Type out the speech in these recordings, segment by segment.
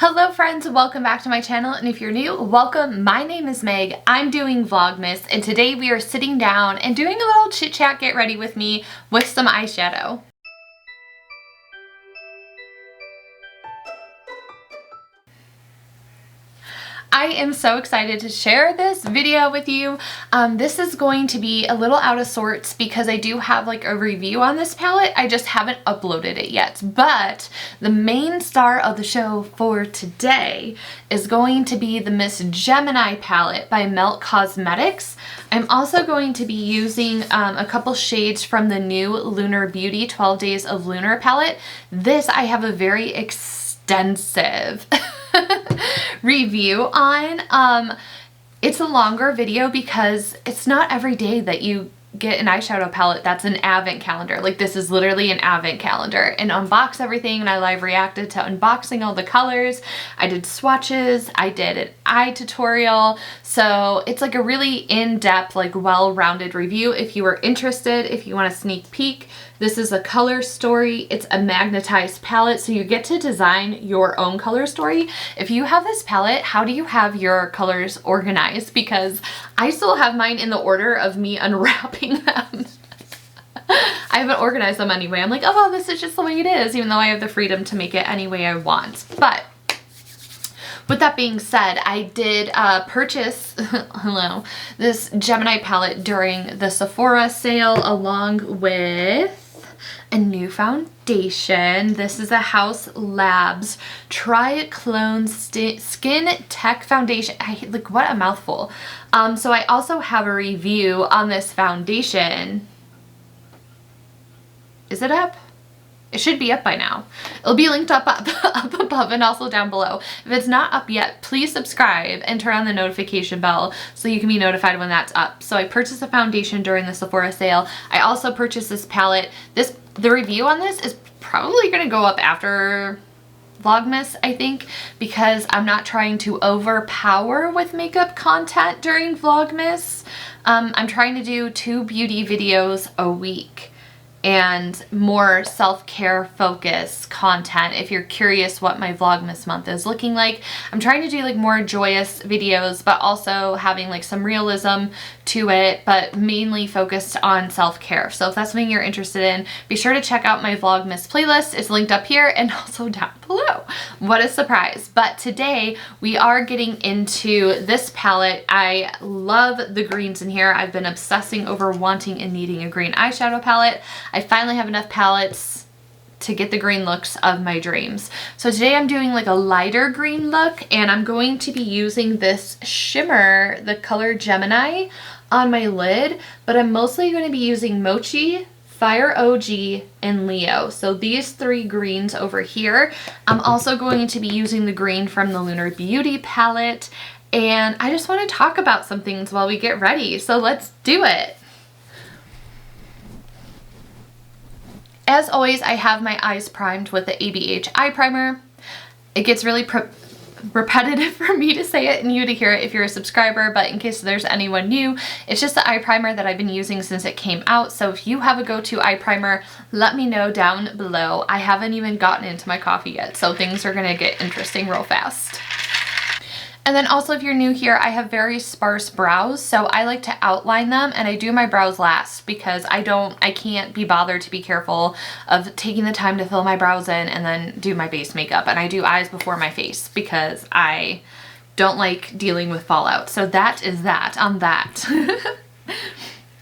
Hello friends, welcome back to my channel, and if you're new, welcome. My name is Meg, I'm doing Vlogmas, and today we are sitting down and doing a little chit chat get ready with me with some eyeshadow. I am so excited to share this video with you. This is going to be a little out of sorts because I do have like a review on this palette. I just haven't uploaded it yet. But the main star of the show for today is going to be the Miss Gemini palette by Melt Cosmetics. I'm also going to be using a couple shades from the new Lunar Beauty 12 Days of Lunar palette. This I have a very extensive review on. It's a longer video because it's not every day that you get an eyeshadow palette that's an advent calendar. Like, this is literally an advent calendar, and unbox everything, and I live reacted to unboxing all the colors. I did swatches, I did an eye tutorial, so it's like a really in-depth, like well-rounded review. If you are interested, if you want a sneak peek, this is a color story. It's a magnetized palette, so you get to design your own color story. If you have this palette, how do you have your colors organized? Because I still have mine in the order of me unwrapping them. I haven't organized them anyway. I'm like, oh, well, this is just the way it is, even though I have the freedom to make it any way I want. But with that being said, I did purchase this Gemini palette during the Sephora sale, along with a new foundation. This is a House Labs Tri-Clone Skin Tech Foundation. Like, what a mouthful. So I also have a review on this foundation. Is it up? It should be up by now. It'll be linked up above and also down below. If it's not up yet, please subscribe and turn on the notification bell so you can be notified when that's up. So I purchased a foundation during the Sephora sale. I also purchased this palette. The review on this is probably going to go up after Vlogmas, I think, because I'm not trying to overpower with makeup content during Vlogmas. I'm trying to do 2 beauty videos a week and more self-care focused content. If you're curious what my Vlogmas month is looking like, I'm trying to do like more joyous videos, but also having like some realism to it, but mainly focused on self-care. So if that's something you're interested in, be sure to check out my Vlogmas playlist. It's linked up here and also down below. What a surprise. But today we are getting into this palette. I love the greens in here. I've been obsessing over wanting and needing a green eyeshadow palette. I finally have enough palettes to get the green looks of my dreams. So today I'm doing like a lighter green look, and I'm going to be using this shimmer, the color Gemini, on my lid, but I'm mostly going to be using Mochi, Fire OG, and Leo. So these 3 greens over here. I'm also going to be using the green from the Lunar Beauty palette, and I just want to talk about some things while we get ready. So let's do it. As always, I have my eyes primed with the ABH eye primer. It gets really repetitive for me to say it and you to hear it if you're a subscriber, but in case there's anyone new, it's just the eye primer that I've been using since it came out. So if you have a go-to eye primer, let me know down below. I haven't even gotten into my coffee yet, so things are gonna get interesting real fast. And then also, if you're new here, I have very sparse brows, so I like to outline them, and I do my brows last because I can't be bothered to be careful of taking the time to fill my brows in and then do my base makeup. And I do eyes before my face because I don't like dealing with fallout. So that is that on that.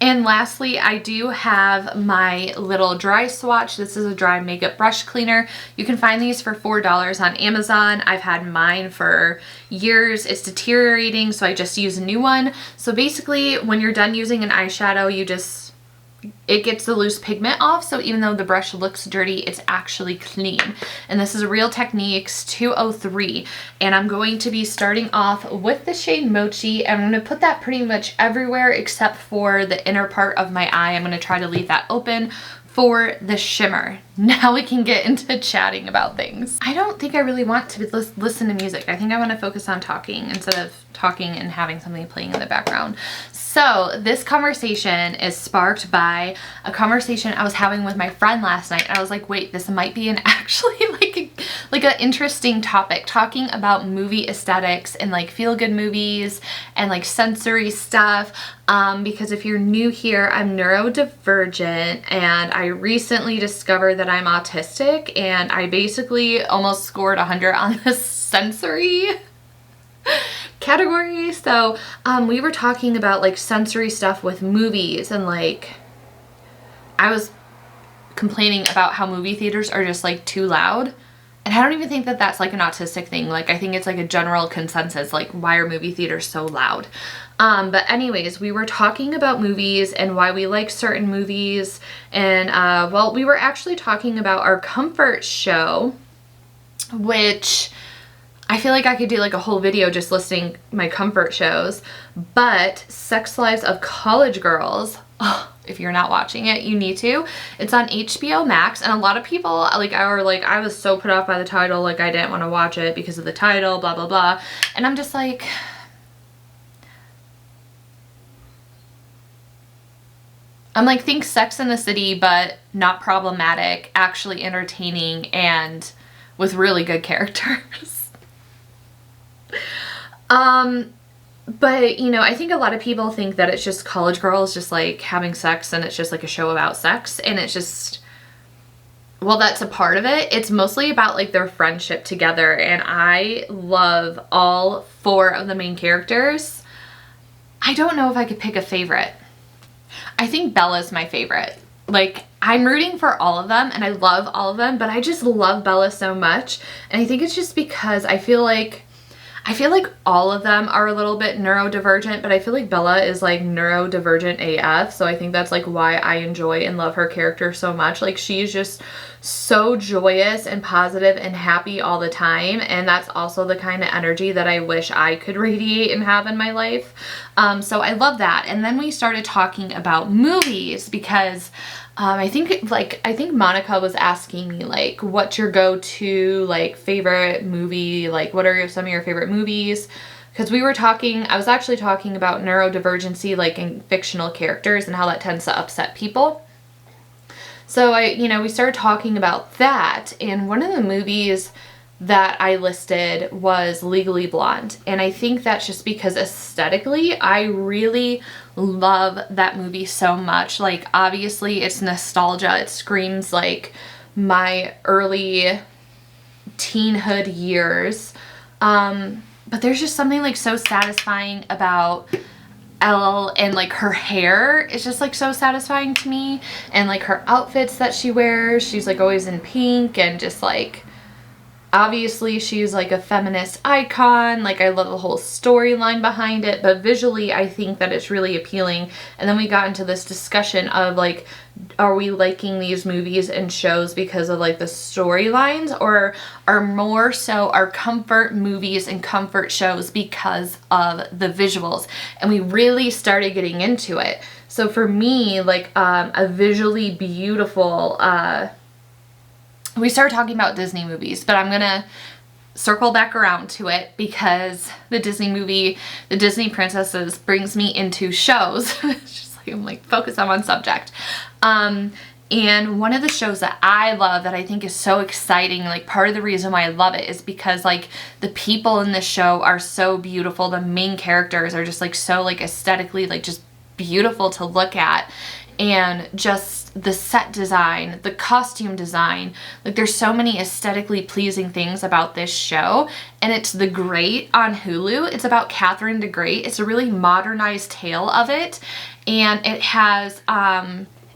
And lastly, I do have my little dry swatch. This is a dry makeup brush cleaner. You can find these for $4 on Amazon. I've had mine for years. It's deteriorating, so I just use a new one. So basically, when you're done using an eyeshadow, it gets the loose pigment off, so even though the brush looks dirty, it's actually clean. And this is a Real Techniques 203, and I'm going to be starting off with the shade Mochi, and I'm going to put that pretty much everywhere except for the inner part of my eye. I'm going to try to leave that open for the shimmer. now we can get into chatting about things. I don't think I really want to listen to music. I think I want to focus on talking instead of talking and having something playing in the background. So this conversation is sparked by a conversation I was having with my friend last night. And I was like, wait, this might be actually like an interesting topic, talking about movie aesthetics and like feel-good movies and like sensory stuff. Because if you're new here, I'm neurodivergent, and I recently discovered that I'm autistic, and I basically almost scored 100 on the sensory category. So we were talking about like sensory stuff with movies, and like I was complaining about how movie theaters are just like too loud. And I don't even think that that's like an autistic thing. Like I think it's like a general consensus, like why are movie theaters so loud? But anyways, we were talking about movies and why we like certain movies. And well, we were actually talking about our comfort show, which I feel like I could do like a whole video just listing my comfort shows. But Sex Lives of College Girls, oh, if you're not watching it, you need to. It's on HBO Max, and a lot of people like are like, I was so put off by the title, like I didn't want to watch it because of the title, blah blah blah. And I'm just like, think Sex in the City, but not problematic, actually entertaining, and with really good characters. But, you know, I think a lot of people think that it's just college girls just like having sex, and it's just like a show about sex, and it's just, well, that's a part of it. It's mostly about like their friendship together, and I love all 4 of the main characters. I don't know if I could pick a favorite. I think Bella's my favorite. Like, I'm rooting for all of them, and I love all of them, but I just love Bella so much. And I think it's just because I feel like all of them are a little bit neurodivergent, but I feel like Bella is like neurodivergent AF. So I think that's like why I enjoy and love her character so much. Like, she's just so joyous and positive and happy all the time. And that's also the kind of energy that I wish I could radiate and have in my life. So I love that. And then we started talking about movies because I think Monica was asking me like, what's your go-to like favorite movie? Like, what are some of your favorite movies? Because I was actually talking about neurodivergency, like in fictional characters, and how that tends to upset people. So we started talking about that, and one of the movies that I listed was Legally Blonde. And I think that's just because aesthetically, I really love that movie so much. Like, obviously it's nostalgia. It screams like my early teenhood years. But there's just something like so satisfying about Elle, and like her hair is just like so satisfying to me. And like her outfits that she wears, she's like always in pink, and just like, obviously she's like a feminist icon. Like, I love the whole storyline behind it, but visually I think that it's really appealing. And then we got into this discussion of like, are we liking these movies and shows because of like the storylines, or are more so our comfort movies and comfort shows because of the visuals? And we really started getting into it. So for me, like a visually beautiful, we started talking about Disney movies, but I'm gonna circle back around to it because the Disney princesses brings me into shows. It's just like, I'm like, focus on one subject. And one of the shows that I love, that I think is so exciting, like part of the reason why I love it is because like the people in the show are so beautiful. The main characters are just like so like aesthetically like just beautiful to look at. And just the set design, the costume design, like there's so many aesthetically pleasing things about this show. And it's The Great on Hulu. It's about Catherine the Great. It's a really modernized tale of it. And it has,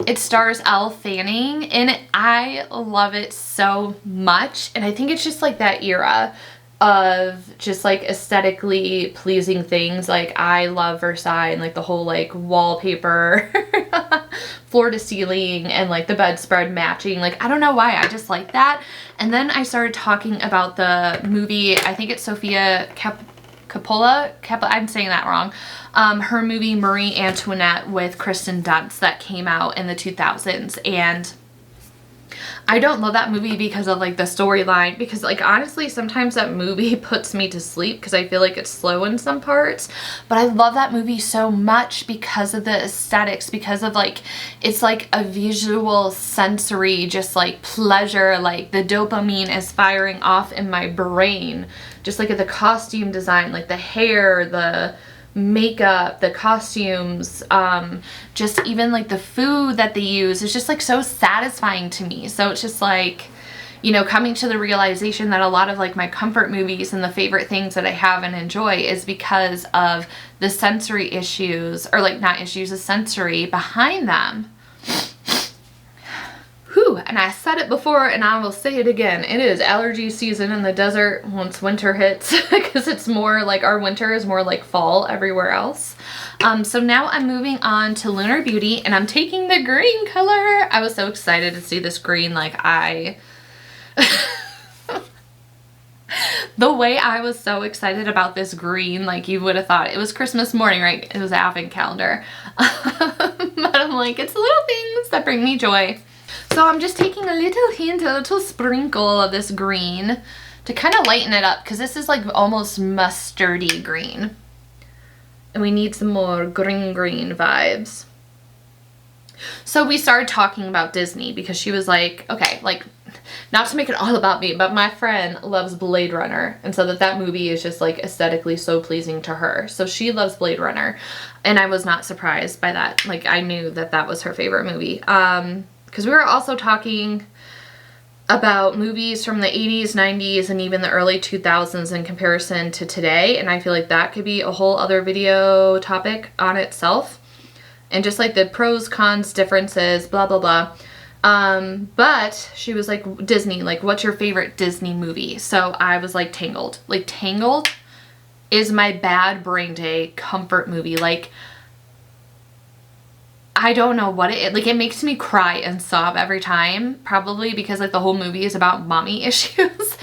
it stars Elle Fanning in it. I love it so much. And I think it's just like that era of just like aesthetically pleasing things. Like, I love Versailles and like the whole like wallpaper floor to ceiling and like the bedspread matching. Like, I don't know why, I just like that. And then I started talking about the movie, I think it's Sofia Coppola, I'm saying that wrong. Her movie Marie Antoinette with Kristen Dunst that came out in the 2000s. And I don't love that movie because of like the storyline, because like honestly sometimes that movie puts me to sleep because I feel like it's slow in some parts, but I love that movie so much because of the aesthetics, because of like it's like a visual sensory just like pleasure, like the dopamine is firing off in my brain, just like at the costume design, like the hair, the makeup, the costumes, just even like the food that they use is just like so satisfying to me. So it's just like, you know, coming to the realization that a lot of like my comfort movies and the favorite things that I have and enjoy is because of the sensory issues, or like not issues, the sensory behind them. Whew, and I said it before and I will say it again. It is allergy season in the desert once winter hits, because it's more like our winter is more like fall everywhere else. So now I'm moving on to Lunar Beauty and I'm taking the green color. I was so excited to see this green. Like the way I was so excited about this green, like you would have thought it was Christmas morning, right? It was an advent calendar. But I'm like, it's little things that bring me joy. So I'm just taking a little hint, a little sprinkle of this green to kind of lighten it up, because this is like almost mustardy green. And we need some more green vibes. So we started talking about Disney because she was like, okay, like, not to make it all about me, but my friend loves Blade Runner. And so that movie is just like aesthetically so pleasing to her. So she loves Blade Runner. And I was not surprised by that. Like I knew that that was her favorite movie. Because we were also talking about movies from the 80s, 90s, and even the early 2000s in comparison to today. And I feel like that could be a whole other video topic on itself. And just like the pros, cons, differences, blah, blah, blah. But she was like, Disney, like, what's your favorite Disney movie? So I was like, Tangled. Like, Tangled is my bad brain day comfort movie. Like, I don't know what it makes me cry and sob every time, probably because like the whole movie is about mommy issues.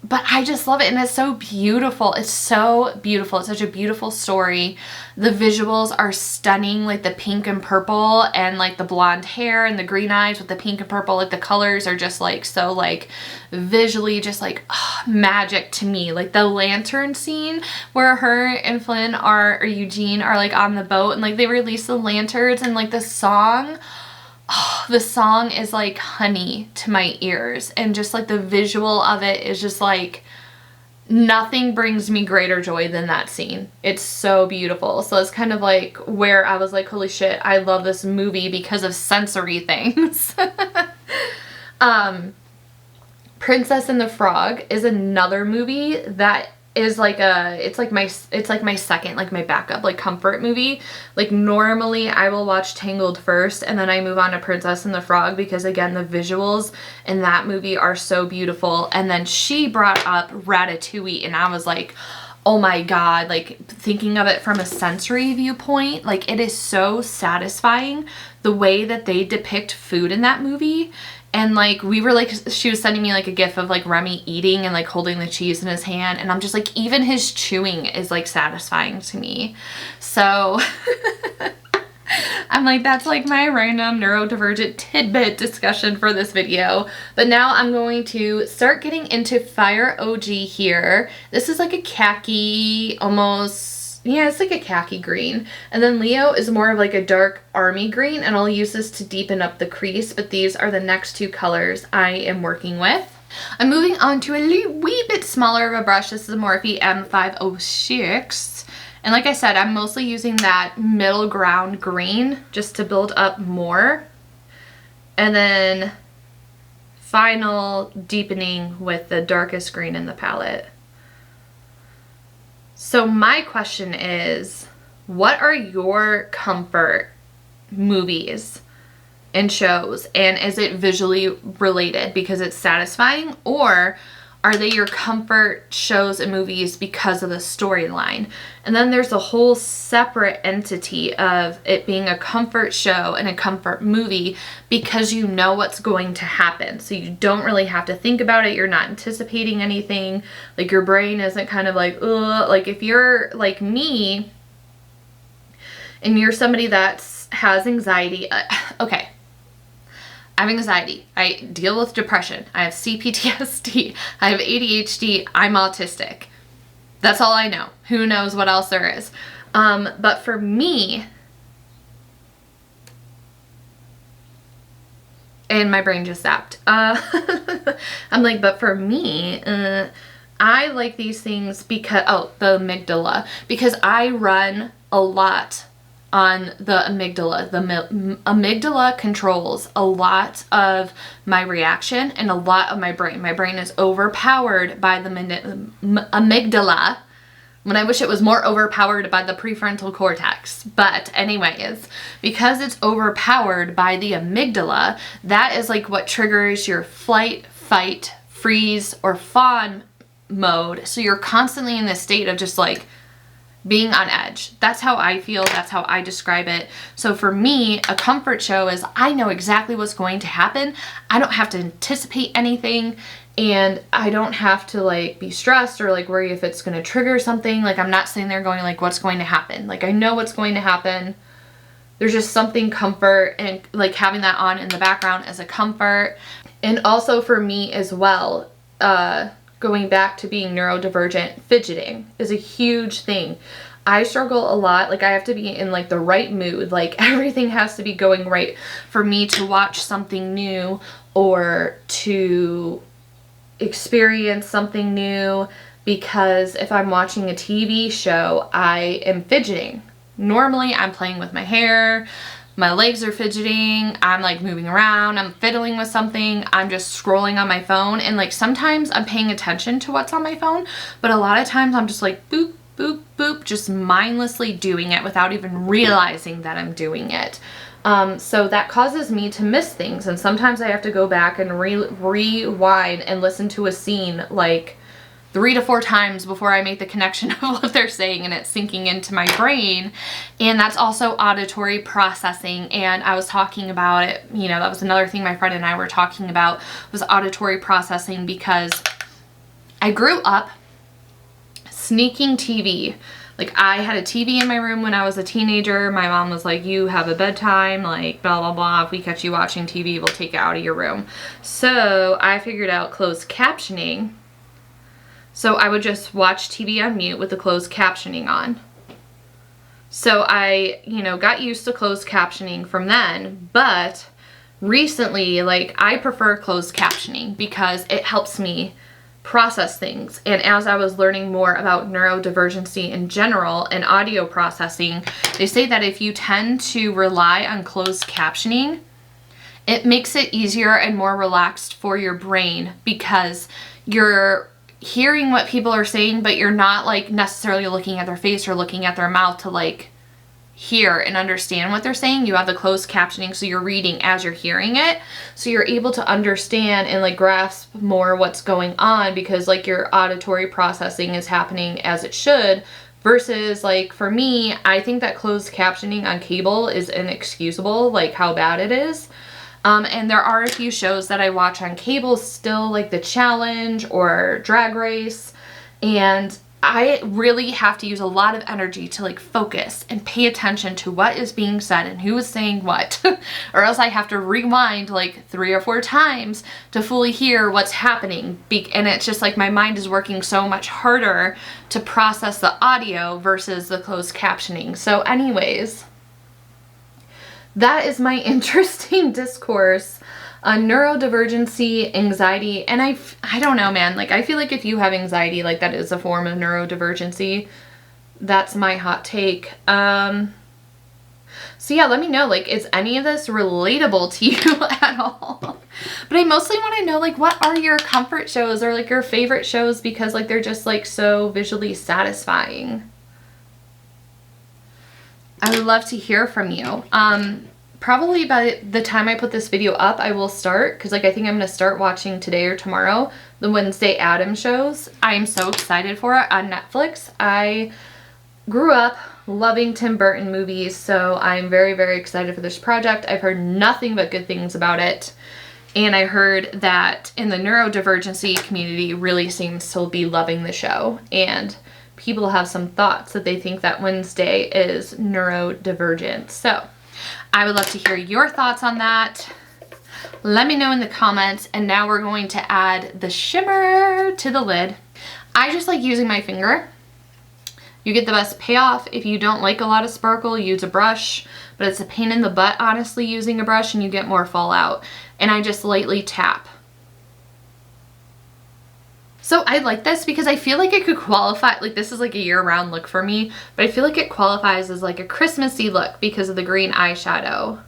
But I just love it, and it's so beautiful. It's so beautiful. It's such a beautiful story. The visuals are stunning, like the pink and purple and like the blonde hair and the green eyes with the pink and purple. Like the colors are just like so like visually just like magic to me. Like the lantern scene where her and Flynn or Eugene are like on the boat and like they release the lanterns, and like the song is like honey to my ears, and just like the visual of it is just like nothing brings me greater joy than that scene. It's so beautiful. So it's kind of like where I was like, holy shit, I love this movie because of sensory things. Princess and the Frog is another movie that is like it's like my second, like my backup, like comfort movie. Like normally I will watch Tangled first and then I move on to Princess and the Frog, because again the visuals in that movie are so beautiful. And then she brought up Ratatouille and I was like, oh my god, like thinking of it from a sensory viewpoint, like it is so satisfying the way that they depict food in that movie. And like we were like, she was sending me like a gif of like Remy eating and like holding the cheese in his hand, and I'm just like, even his chewing is like satisfying to me. So I'm like, that's like my random neurodivergent tidbit discussion for this video. But now I'm going to start getting into Fire OG here. This is like a khaki, almost, yeah, it's like a khaki green. And then Leo is more of like a dark army green, and I'll use this to deepen up the crease, but these are the next two colors I am working with. I'm moving on to a wee bit smaller of a brush. This is a Morphe M506. And like I said, I'm mostly using that middle ground green just to build up more. And then final deepening with the darkest green in the palette. So my question is, what are your comfort movies and shows? And is it visually related because it's satisfying, or are they your comfort shows and movies because of the storyline? And then there's a whole separate entity of it being a comfort show and a comfort movie because you know what's going to happen. So you don't really have to think about it. You're not anticipating anything. Like your brain isn't kind of like, ugh. Like if you're like me and you're somebody that has anxiety, okay. I have anxiety. I deal with depression. I have CPTSD. I have ADHD. I'm autistic. That's all I know. Who knows what else there is. But for me, and my brain just zapped. I'm like, but for me, I like these things because, oh, the amygdala, because I run a lot on the amygdala. The amygdala controls a lot of my reaction and a lot of my brain. My brain is overpowered by the amygdala, when I wish it was more overpowered by the prefrontal cortex. But anyways, because it's overpowered by the amygdala, that is like what triggers your flight, fight, freeze, or fawn mode. So you're constantly in this state of just like being on edge. That's how I feel. That's how I describe it. So for me, a comfort show is I know exactly what's going to happen. I don't have to anticipate anything, and I don't have to like be stressed or like worry if it's going to trigger something. Like I'm not sitting there going like, what's going to happen? Like I know what's going to happen. There's just something comfort, and like having that on in the background as a comfort. And also for me as well, going back to being neurodivergent, fidgeting is a huge thing. I struggle a lot. Like I have to be in like the right mood. Like everything has to be going right for me to watch something new or to experience something new, because if I'm watching a TV show, I am fidgeting. Normally I'm playing with my hair, my legs are fidgeting, I'm like moving around, I'm fiddling with something, I'm just scrolling on my phone, and like sometimes I'm paying attention to what's on my phone, but a lot of times I'm just like boop, boop, boop, just mindlessly doing it without even realizing that I'm doing it. So that causes me to miss things, and sometimes I have to go back and rewind and listen to a scene like 3 to 4 times before I make the connection of what they're saying and it's sinking into my brain. And that's also auditory processing. And I was talking about it, you know, that was another thing my friend and I were talking about, was auditory processing, because I grew up sneaking TV. Like I had a TV in my room when I was a teenager. My mom was like, you have a bedtime, like blah, blah, blah. If we catch you watching TV, we'll take it out of your room. So I figured out closed captioning. So I would just watch TV on mute with the closed captioning on. So I, you know, got used to closed captioning from then, but recently, like I prefer closed captioning because it helps me process things. And as I was learning more about neurodivergency in general and audio processing, they say that if you tend to rely on closed captioning, it makes it easier and more relaxed for your brain, because you're hearing what people are saying, but you're not like necessarily looking at their face or looking at their mouth to like hear and understand what they're saying. You have the closed captioning, so you're reading as you're hearing it, so you're able to understand and like grasp more what's going on, because like your auditory processing is happening as it should. Versus like for me, I think that closed captioning on cable is inexcusable, like how bad it is. And there are a few shows that I watch on cable still, like The Challenge or Drag Race, and I really have to use a lot of energy to like focus and pay attention to what is being said and who is saying what, or else I have to rewind like 3 or 4 times to fully hear what's happening. And it's just like my mind is working so much harder to process the audio versus the closed captioning. So anyways, that is my interesting discourse on neurodivergency, anxiety, and I don't know, man. Like, I feel like if you have anxiety, like, that is a form of neurodivergency. That's my hot take. So yeah, let me know, like, is any of this relatable to you at all? But I mostly want to know, like, what are your comfort shows or, like, your favorite shows, because, like, they're just, like, so visually satisfying. I would love to hear from you. Probably by the time I put this video up, I will start, because like I think I'm going to start watching today or tomorrow the Wednesday Addams shows. I am so excited for it on Netflix. I grew up loving Tim Burton movies, so I'm very, very excited for this project. I've heard nothing but good things about it, and I heard that in the neurodivergency community really seems to be loving the show, and people have some thoughts that they think that Wednesday is neurodivergent. So I would love to hear your thoughts on that. Let me know in the comments. And now we're going to add the shimmer to the lid. I just like using my finger. You get the best payoff. If you don't like a lot of sparkle, use a brush, but it's a pain in the butt, honestly, using a brush, and you get more fallout. And I just lightly tap. So I like this because I feel like it could qualify, like this is like a year-round look for me, but I feel like it qualifies as like a Christmassy look because of the green eyeshadow.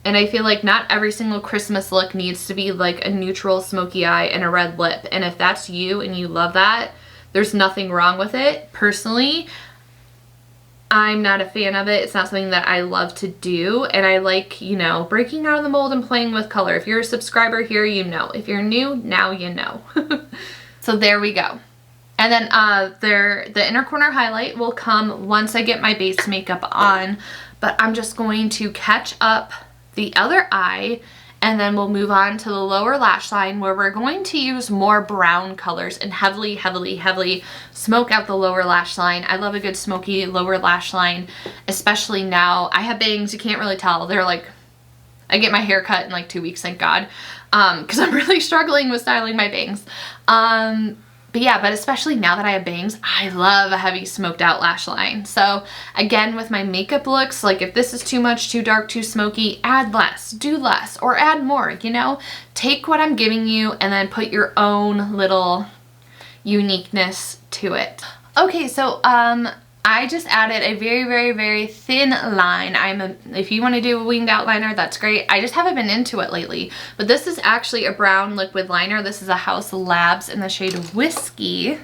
And I feel like not every single Christmas look needs to be like a neutral smoky eye and a red lip. And if that's you and you love that, there's nothing wrong with it. Personally, I'm not a fan of it. It's not something that I love to do. And I like, you know, breaking out of the mold and playing with color. If you're a subscriber here, you know. If you're new, now you know. So there we go. And then the inner corner highlight will come once I get my base makeup on. But I'm just going to catch up the other eye, and then we'll move on to the lower lash line where we're going to use more brown colors and heavily smoke out the lower lash line. I love a good smoky lower lash line, especially now. I have bangs, you can't really tell. They're like, I get my hair cut in like 2 weeks, thank God, because I'm really struggling with styling my bangs. But yeah, but especially now that I have bangs, I love a heavy smoked out lash line. So again, with my makeup looks, like if this is too much, too dark, too smoky, add less, do less, or add more, you know? Take what I'm giving you and then put your own little uniqueness to it. Okay, so I just added a very thin line. If you want to do a winged outliner, that's great. I just haven't been into it lately. But this is actually a brown liquid liner. This is a House Labs in the shade Whiskey.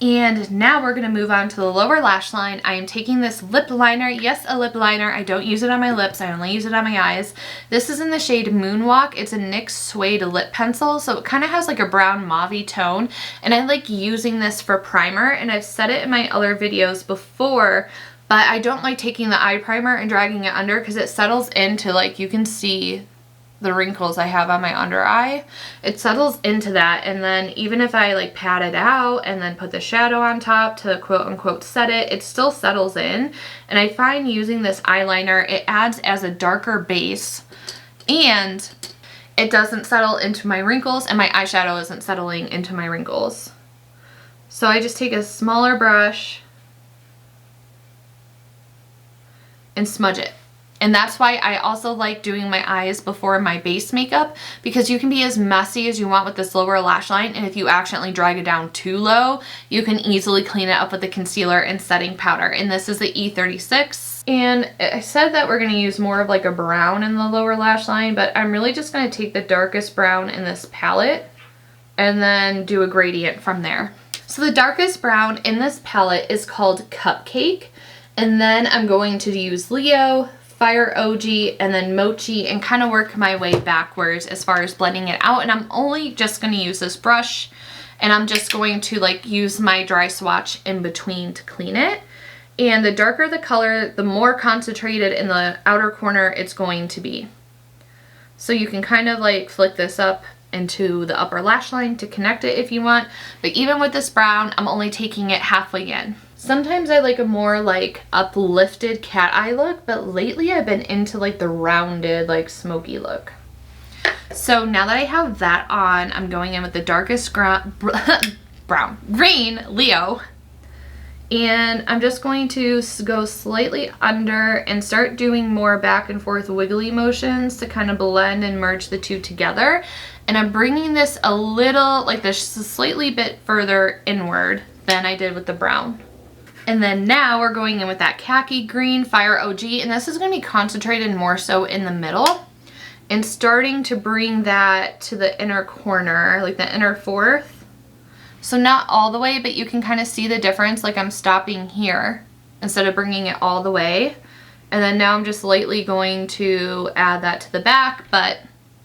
And now we're going to move on to the lower lash line. I am taking this lip liner. Yes, a lip liner. I don't use it on my lips. I only use it on my eyes. This is in the shade Moonwalk. It's a NYX Suede lip pencil. So it kind of has like a brown mauve-y tone. And I like using this for primer. And I've said it in my other videos before, but I don't like taking the eye primer and dragging it under because it settles into, like, you can see the wrinkles I have on my under eye. It settles into that, and then even if I like pat it out and then put the shadow on top to quote unquote set it, it still settles in. And I find using this eyeliner, it adds as a darker base and it doesn't settle into my wrinkles, and my eyeshadow isn't settling into my wrinkles. So I just take a smaller brush and smudge it. And that's why I also like doing my eyes before my base makeup, because you can be as messy as you want with this lower lash line, and if you accidentally drag it down too low, you can easily clean it up with the concealer and setting powder. And this is the E36. And I said that we're going to use more of like a brown in the lower lash line, but I'm really just going to take the darkest brown in this palette and then do a gradient from there. So the darkest brown in this palette is called Cupcake. And then I'm going to use Leo, Fire OG, and then Mochi, and kind of work my way backwards as far as blending it out. And I'm only just going to use this brush, and I'm just going to like use my dry swatch in between to clean it. And the darker the color, the more concentrated in the outer corner it's going to be. So you can kind of like flick this up into the upper lash line to connect it if you want. But even with this brown, I'm only taking it halfway in. Sometimes I like a more like uplifted cat eye look, but lately I've been into like the rounded, like smoky look. So now that I have that on, I'm going in with the darkest green Leo. And I'm just going to go slightly under and start doing more back and forth wiggly motions to kind of blend and merge the two together. And I'm bringing this a little, like this slightly bit further inward than I did with the brown. And then now we're going in with that khaki green Fire OG, and this is going to be concentrated more so in the middle and starting to bring that to the inner corner, like the inner fourth. So not all the way, but you can kind of see the difference. Like I'm stopping here instead of bringing it all the way. And then now I'm just lightly going to add that to the back, but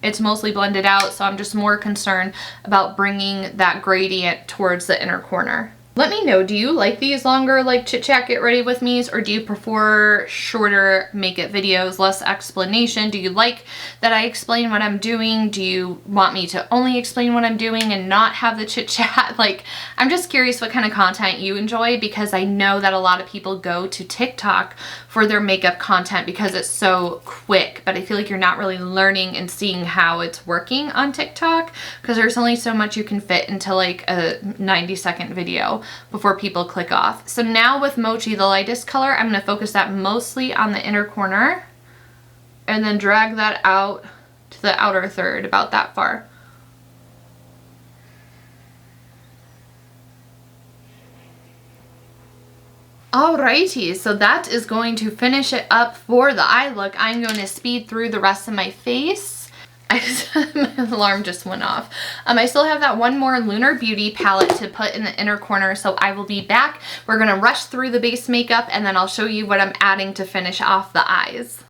it's mostly blended out, so I'm just more concerned about bringing that gradient towards the inner corner. Let me know, do you like these longer like chit chat get ready with me's, or do you prefer shorter makeup videos, less explanation? Do you like that I explain what I'm doing? Do you want me to only explain what I'm doing and not have the chit chat? Like, I'm just curious what kind of content you enjoy, because I know that a lot of people go to TikTok for their makeup content because it's so quick, but I feel like you're not really learning and seeing how it's working on TikTok, because there's only so much you can fit into like a 90-second video before people click off. So now with Mochi, the lightest color, I'm going to focus that mostly on the inner corner and then drag that out to the outer third, about that far. Alrighty, so that is going to finish it up for the eye look. I'm going to speed through the rest of my face. My alarm just went off. I still have that one more Lunar Beauty palette to put in the inner corner, so I will be back. We're gonna rush through the base makeup and then I'll show you what I'm adding to finish off the eyes.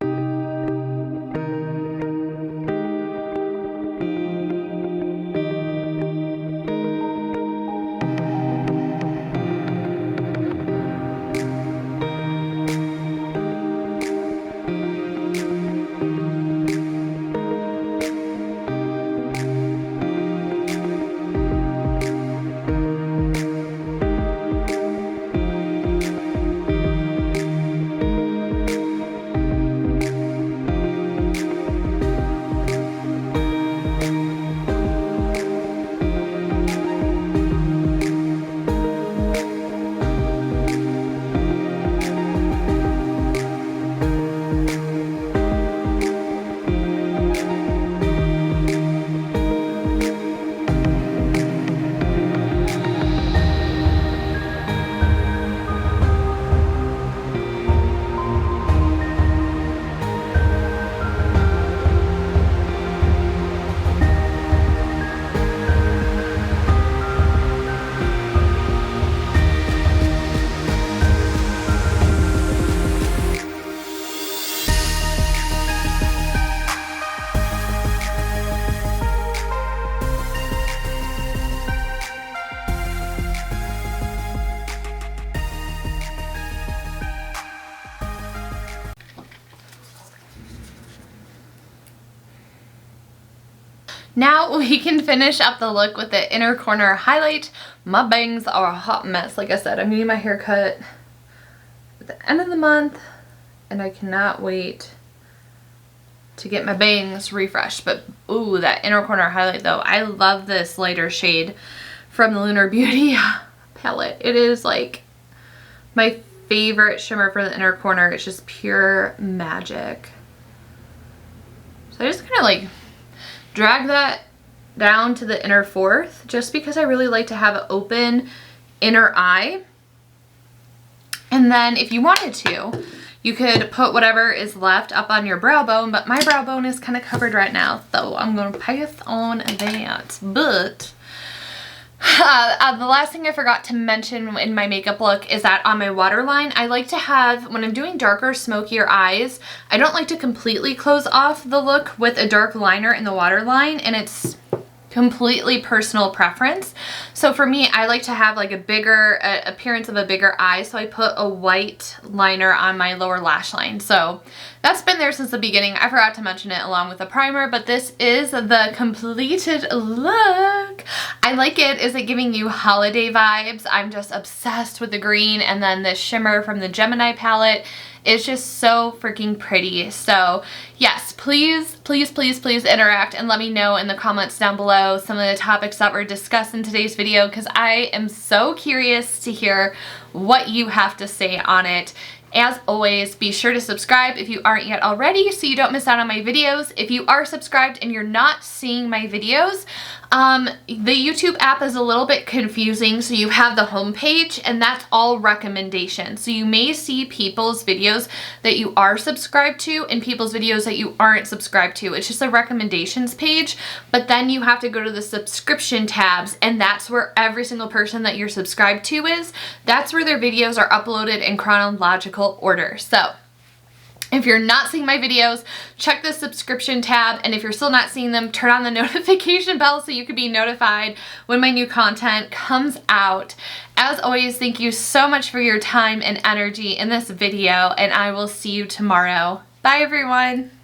Now we can finish up the look with the inner corner highlight. My bangs are a hot mess. Like I said, I'm getting my hair cut at the end of the month and I cannot wait to get my bangs refreshed. But ooh, that inner corner highlight though, I love this lighter shade from the Lunar Beauty palette. It is like my favorite shimmer for the inner corner. It's just pure magic. So I just kind of like drag that down to the inner fourth, just because I really like to have an open inner eye. And then if you wanted to, you could put whatever is left up on your brow bone, but my brow bone is kind of covered right now, so I'm going to pass on that. But the last thing I forgot to mention in my makeup look is that on my waterline, I like to have, when I'm doing darker, smokier eyes, I don't like to completely close off the look with a dark liner in the waterline, and it's completely personal preference. So for me, I like to have like a bigger appearance of a bigger eye, so I put a white liner on my lower lash line. So that's been there since the beginning. I forgot to mention it along with the primer, but this is the completed look. I like it. Is it giving you holiday vibes? I'm just obsessed with the green, and then the shimmer from the Gemini palette. It's just so freaking pretty. So yes, please, please, please, please interact and let me know in the comments down below some of the topics that were discussed in today's video, because I am so curious to hear what you have to say on it. As always, be sure to subscribe if you aren't yet already so you don't miss out on my videos. If you are subscribed and you're not seeing my videos, the YouTube app is a little bit confusing. So you have the home page and that's all recommendations. So you may see people's videos that you are subscribed to and people's videos that you aren't subscribed to. It's just a recommendations page, but then you have to go to the subscription tabs, and that's where every single person that you're subscribed to is. That's where their videos are uploaded in chronological order. So If you're not seeing my videos, check the subscription tab, and if you're still not seeing them, turn on the notification bell so you can be notified when my new content comes out. As always, thank you so much for your time and energy in this video, and I will see you tomorrow. Bye everyone!